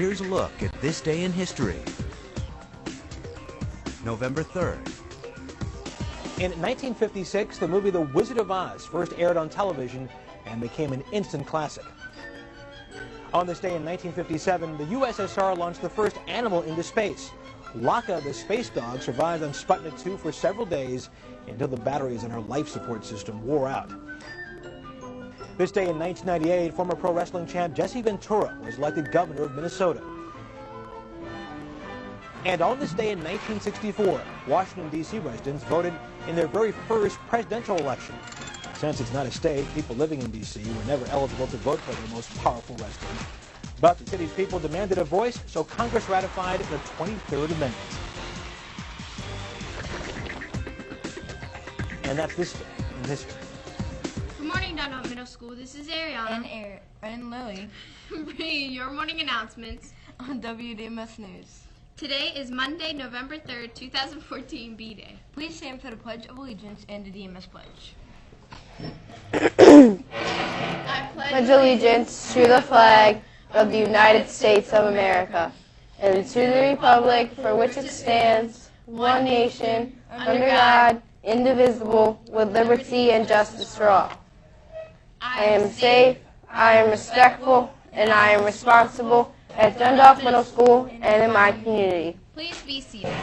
Here's a look at this day in history. November 3rd. In 1956, the movie The Wizard of Oz first aired on television and became an instant classic. On this day in 1957, the USSR launched the first animal into space. Laka, the space dog, survived on Sputnik 2 for several days until the batteries in her life support system wore out. This day in 1998, former pro wrestling champ Jesse Ventura was elected governor of Minnesota. And on this day in 1964, Washington, D.C. residents voted in their very first presidential election. Since it's not a state, people living in D.C. were never eligible to vote for their most powerful resident. But the city's people demanded a voice, so Congress ratified the 23rd Amendment. And that's this day in history. Good morning, Dundalk Middle School. This is Ariana. And Lily. Bringing your morning announcements On WDMS News. Today is Monday, November 3rd, 2014, B-Day. Please stand for the Pledge of Allegiance and the DMS Pledge. I Pledge allegiance to the flag of the United States of America and to the republic for which it stands, one nation, under God, indivisible, with liberty and justice for all. I am safe, I am respectful, and I am responsible at Dundalk Middle School and in my community. Please be seated.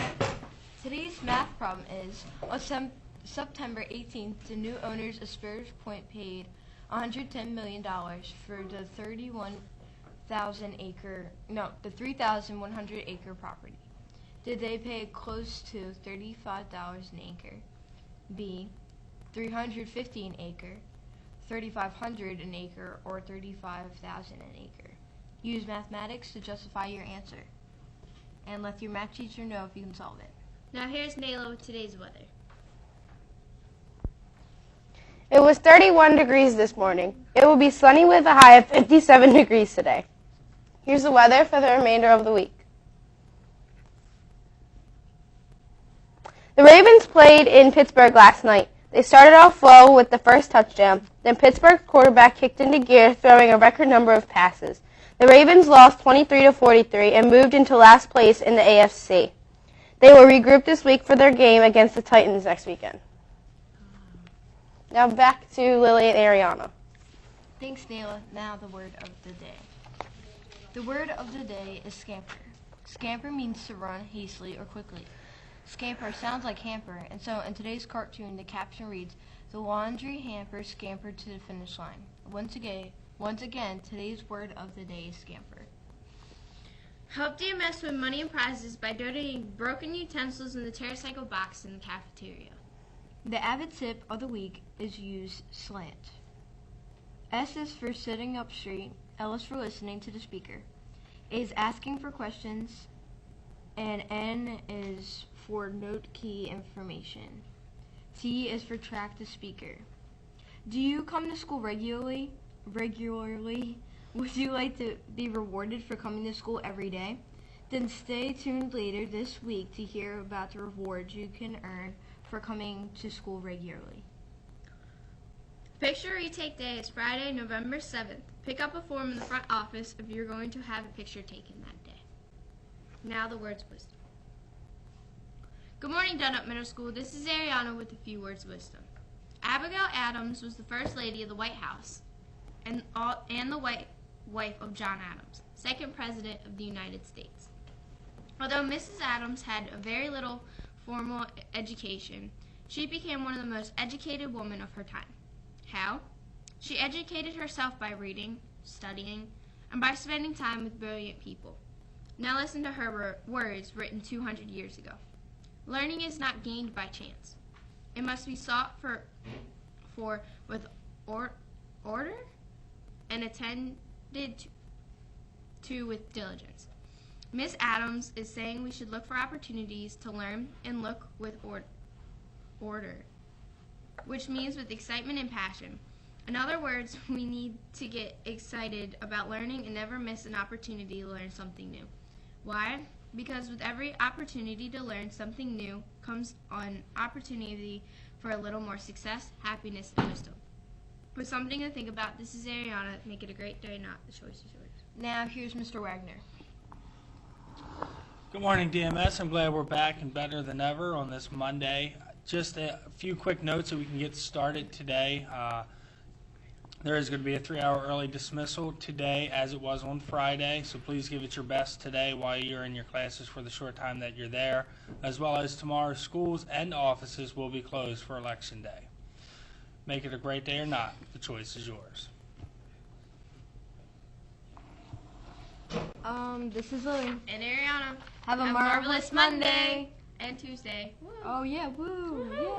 Today's math problem is, on September 18th, the new owners of Sparrows Point paid $110 million for the 3,100 acre property. Did they pay close to $35 an acre? B, 315 an acre, 3,500 an acre, or 35,000 an acre? Use mathematics to justify your answer. And let your math teacher know if you can solve it. Now here's Nayla with today's weather. It was 31 degrees this morning. It will be sunny with a high of 57 degrees today. Here's the weather for the remainder of the week. The Ravens played in Pittsburgh last night. They started off slow with the first touchdown. Then Pittsburgh's quarterback kicked into gear, throwing a record number of passes. The Ravens lost 23-43 and moved into last place in the AFC. They will regroup this week for their game against the Titans next weekend. Now back to Lily and Ariana. Thanks, Nayla. Now the word of the day. The word of the day is scamper. Scamper means to run hastily or quickly. Scamper sounds like hamper, and so in today's cartoon, the caption reads, "The laundry hamper scampered to the finish line." Once again, today's word of the day is scamper. Help DMS win money and prizes by donating broken utensils in the TerraCycle box in the cafeteria. The avid tip of the week is use slant. S is for sitting up straight, L is for listening to the speaker, A is asking for questions, and N is for note key information. T is for track the speaker. Do you come to school regularly? Would you like to be rewarded for coming to school every day? Then stay tuned later this week to hear about the rewards you can earn for coming to school regularly. Picture retake day is Friday, November 7th. Pick up a form in the front office if you're going to have a picture taken that day. Now the words of wisdom. Good morning, Dundalk Middle School. This is Ariana with a few words of wisdom. Abigail Adams was the first lady of the White House and the wife of John Adams, second president of the United States. Although Mrs. Adams had a very little formal education, she became one of the most educated women of her time. How? She educated herself by reading, studying, and by spending time with brilliant people. Now listen to her words written 200 years ago. Learning is not gained by chance. It must be sought for with order and attended to with diligence. Miss Adams is saying we should look for opportunities to learn and look with order, which means with excitement and passion. In other words, we need to get excited about learning and never miss an opportunity to learn something new. Why? Because with every opportunity to learn something new comes an opportunity for a little more success, happiness, and wisdom. With something to think about, this is Ariana. Make it a great day, not the choice is yours. Now here's Mr. Wagner. Good morning, DMS. I'm glad we're back and better than ever on this Monday. Just a few quick notes so we can get started today. There is going to be a 3-hour early dismissal today as it was on Friday, so please give it your best today while you're in your classes for the short time that you're there, as well as tomorrow schools and offices will be closed for Election Day. Make it a great day or not, the choice is yours. This is Lily. And Ariana. Have a marvelous Monday. And Tuesday. Woo. Oh yeah, woo! Yay.